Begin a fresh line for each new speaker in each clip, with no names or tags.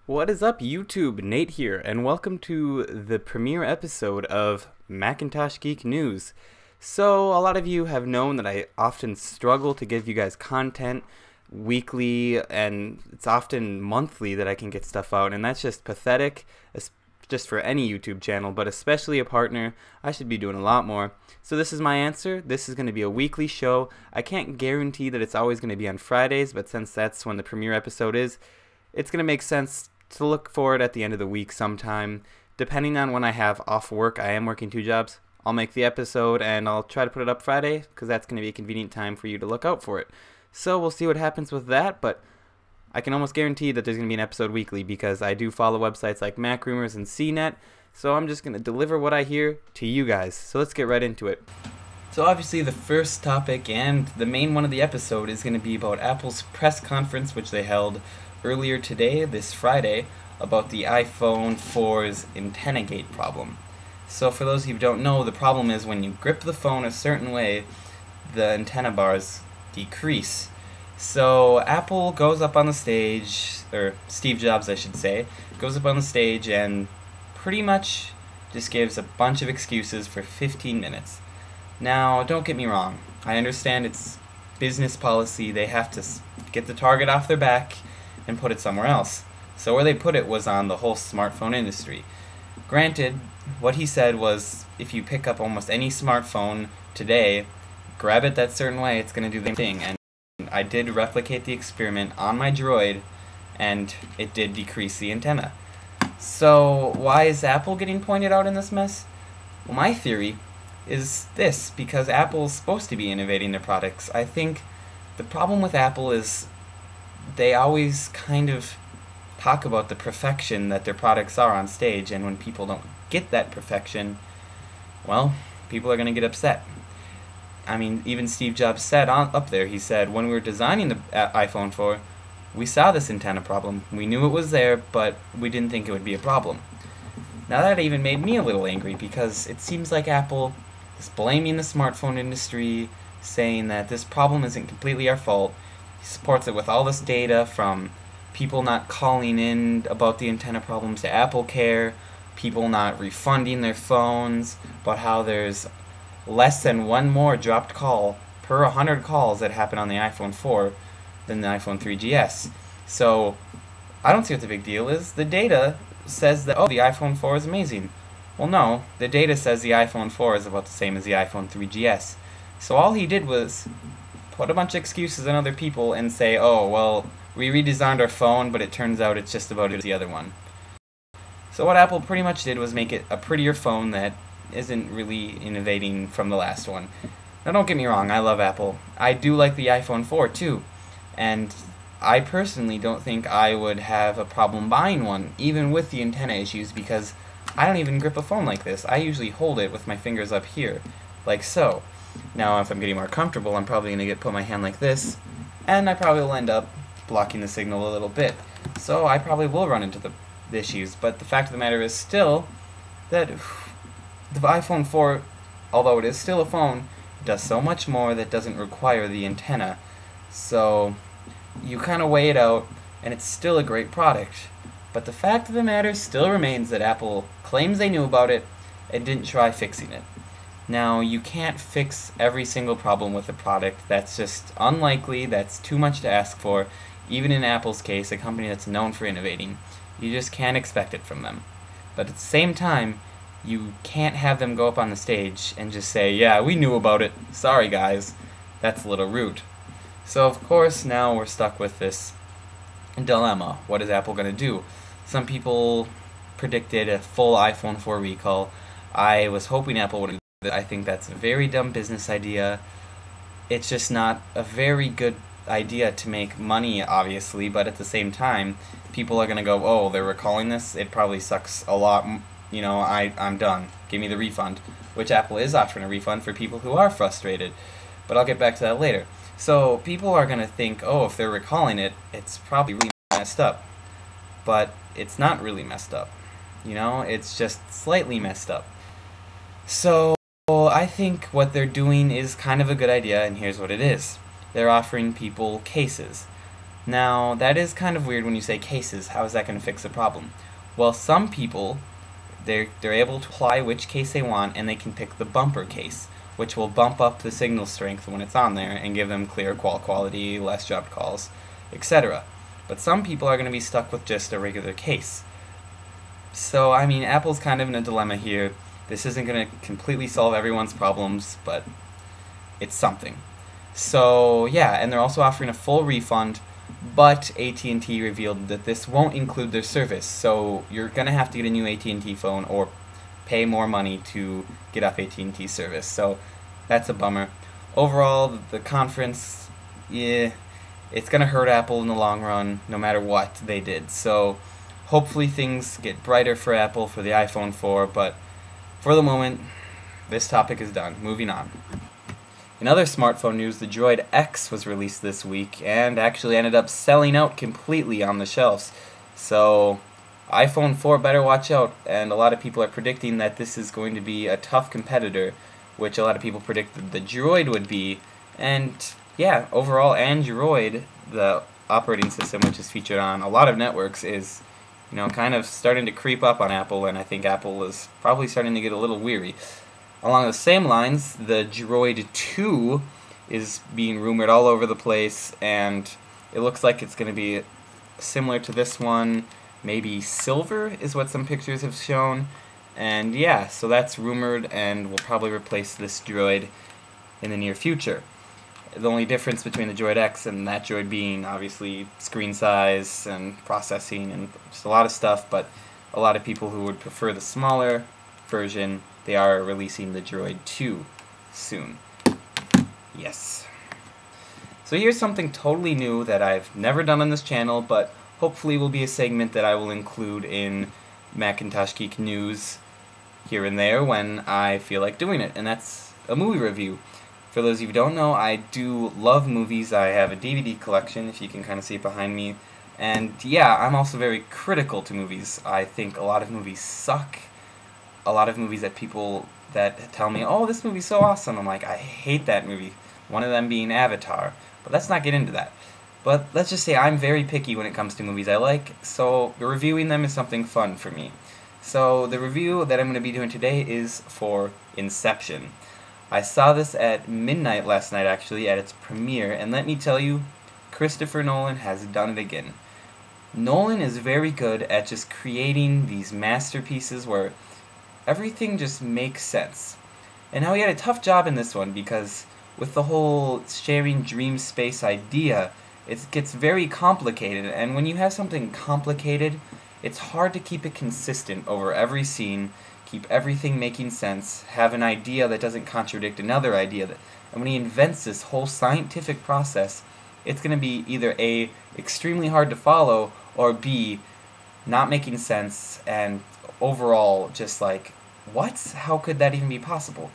What is up, YouTube? Nate here, and welcome to the premiere episode of Macintosh Geek News. So, a lot of you have known that I often struggle to give you guys content weekly, and it's often monthly that I can get stuff out, and that's just pathetic, just for any YouTube channel, but especially a partner. I should be doing a lot more. So this is my answer. This is going to be a weekly show. I can't guarantee that it's always going to be on Fridays, but since that's when the premiere episode is, it's going to make sense to look for it at the end of the week sometime. Depending on when I have off work, I am working 2 jobs, I'll make the episode and I'll try to put it up Friday because that's going to be a convenient time for you to look out for it. So we'll see what happens with that, but I can almost guarantee that there's going to be an episode weekly because I do follow websites like MacRumors and CNET, so I'm just going to deliver what I hear to you guys. So let's get right into it. So obviously the first topic and the main one of the episode is going to be about Apple's press conference, which they held earlier today, this Friday, about the iPhone 4's antenna gate problem. So for those of you who don't know, the problem is when you grip the phone a certain way, the antenna bars decrease. So Apple goes up on the stage, or Steve Jobs I should say, goes up on the stage and pretty much just gives a bunch of excuses for 15 minutes. Now, don't get me wrong, I understand it's business policy, they have to get the target off their back and put it somewhere else. So where they put it was on the whole smartphone industry. Granted, what he said was if you pick up almost any smartphone today, grab it that certain way, it's going to do the same thing. And I did replicate the experiment on my Droid, and it did decrease the antenna. So why is Apple getting pointed out in this mess? Well, my theory is this, because Apple's supposed to be innovating their products. I think the problem with Apple is they always kind of talk about the perfection that their products are on stage, and when people don't get that perfection, well, people are going to get upset. I mean, even Steve Jobs said up there, he said, when we were designing the iPhone 4, we saw this antenna problem. We knew it was there, but we didn't think it would be a problem. Now that even made me a little angry, because it seems like Apple is blaming the smartphone industry, saying that this problem isn't completely our fault. He supports it with all this data from people not calling in about the antenna problems to AppleCare, people not refunding their phones, about how there's less than one more dropped call per 100 calls that happen on the iPhone 4 than the iPhone 3GS. So I don't see what the big deal is. The data says that, oh, the iPhone 4 is amazing. Well, no, the data says the iPhone 4 is about the same as the iPhone 3GS. So all he did was put a bunch of excuses on other people and say, oh, well, we redesigned our phone, but it turns out it's just about as the other one. So what Apple pretty much did was make it a prettier phone that isn't really innovating from the last one. Now don't get me wrong, I love Apple. I do like the iPhone 4 too, and I personally don't think I would have a problem buying one, even with the antenna issues, because I don't even grip a phone like this. I usually hold it with my fingers up here, like so. Now if I'm getting more comfortable, I'm probably going to put my hand like this, and I probably will end up blocking the signal a little bit. So I probably will run into the issues, but the fact of the matter is still that the iPhone 4, although it is still a phone, does so much more that doesn't require the antenna. So you kind of weigh it out, and it's still a great product. But the fact of the matter still remains that Apple claims they knew about it and didn't try fixing it. Now, you can't fix every single problem with a product. That's just unlikely. That's too much to ask for. Even in Apple's case, a company that's known for innovating, you just can't expect it from them. But at the same time, you can't have them go up on the stage and just say, yeah, we knew about it. Sorry, guys. That's a little rude. So, of course, now we're stuck with this dilemma. What is Apple going to do? Some people predicted a full iPhone 4 recall. I was hoping Apple would do that. I think that's a very dumb business idea. It's just not a very good idea to make money, obviously, but at the same time, people are going to go, oh, they're recalling this? It probably sucks a lot. You know, I'm done. Give me the refund. Which Apple is offering a refund for people who are frustrated. But I'll get back to that later. So people are going to think, oh, if they're recalling it, it's probably really messed up. But it's not really messed up. You know, it's just slightly messed up. So I think what they're doing is kind of a good idea, and here's what it is. They're offering people cases. Now, that is kind of weird when you say cases. How is that going to fix the problem? Well, some people, they're able to apply which case they want, and they can pick the bumper case, which will bump up the signal strength when it's on there and give them clear call quality, less dropped calls, etc. But some people are going to be stuck with just a regular case. So, I mean, Apple's kind of in a dilemma here. This isn't going to completely solve everyone's problems, but it's something. So, yeah, and they're also offering a full refund, but AT&T revealed that this won't include their service, so you're going to have to get a new AT&T phone or pay more money to get off AT&T service. So, that's a bummer. Overall, the conference, yeah, it's going to hurt Apple in the long run, no matter what they did. So, hopefully things get brighter for Apple for the iPhone 4, but for the moment, this topic is done. Moving on. In other smartphone news, the Droid X was released this week and actually ended up selling out completely on the shelves. So, iPhone 4 better watch out, and a lot of people are predicting that this is going to be a tough competitor, which a lot of people predicted the Droid would be. And yeah, overall Android, the operating system which is featured on a lot of networks, is kind of starting to creep up on Apple, and I think Apple is probably starting to get a little weary. Along the same lines, the Droid 2 is being rumored all over the place, and it looks like it's going to be similar to this one. Maybe silver is what some pictures have shown. And yeah, so that's rumored and will probably replace this Droid in the near future. The only difference between the Droid X and that Droid being obviously screen size and processing and just a lot of stuff, but a lot of people who would prefer the smaller version, they are releasing the Droid 2 soon. Yes. So here's something totally new that I've never done on this channel, but hopefully will be a segment that I will include in Macintosh Geek News here and there when I feel like doing it, and that's a movie review. For those of you who don't know, I do love movies. I have a DVD collection, if you can kind of see it behind me. And yeah, I'm also very critical to movies. I think a lot of movies suck. A lot of movies that people that tell me, oh, this movie's so awesome, I'm like, I hate that movie. One of them being Avatar. But let's not get into that. But let's just say I'm very picky when it comes to movies I like, so reviewing them is something fun for me. So the review that I'm going to be doing today is for Inception. I saw this at midnight last night, actually, at its premiere, and let me tell you, Christopher Nolan has done it again. Nolan is very good at just creating these masterpieces where everything just makes sense. And now he had a tough job in this one, because with the whole sharing dream space idea, it gets very complicated, and when you have something complicated, it's hard to keep it consistent over every scene, keep everything making sense, have an idea that doesn't contradict another idea. And when he invents this whole scientific process, it's going to be either A, extremely hard to follow, or B, not making sense, and overall just like, what? How could that even be possible?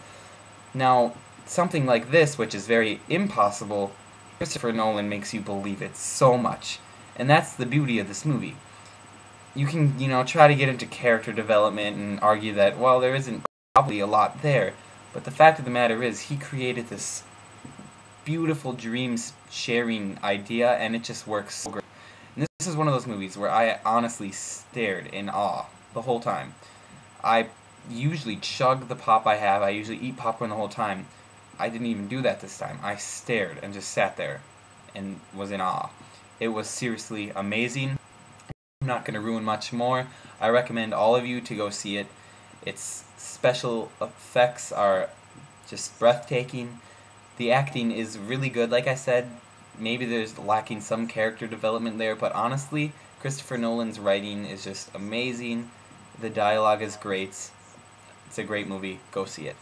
Now, something like this, which is very impossible, Christopher Nolan makes you believe it so much. And that's the beauty of this movie. You can, try to get into character development and argue that, well, there isn't probably a lot there. But the fact of the matter is, he created this beautiful dream-sharing idea, and it just works so great. And this is one of those movies where I honestly stared in awe the whole time. I usually chug the pop I have. I usually eat popcorn the whole time. I didn't even do that this time. I stared and just sat there and was in awe. It was seriously amazing. I'm not going to ruin much more. I recommend all of you to go see it. Its special effects are just breathtaking. The acting is really good. Like I said, maybe there's lacking some character development there, but honestly, Christopher Nolan's writing is just amazing. The dialogue is great. It's a great movie. Go see it.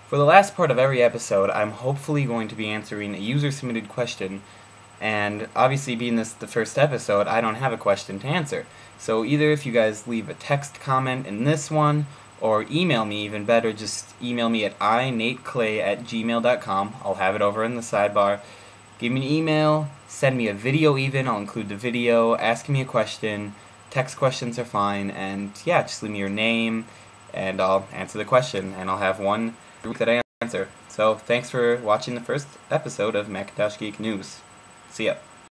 For the last part of every episode, I'm hopefully going to be answering a user-submitted question, and obviously being this the first episode, I don't have a question to answer. So either if you guys leave a text comment in this one, or email me, even better, just email me at inateclay@gmail.com. I'll have it over in the sidebar. Give me an email, send me a video even, I'll include the video, ask me a question. Text questions are fine, and yeah, just leave me your name, and I'll answer the question, and I'll have one that I answer. So thanks for watching the first episode of Macintosh Geek News. See ya.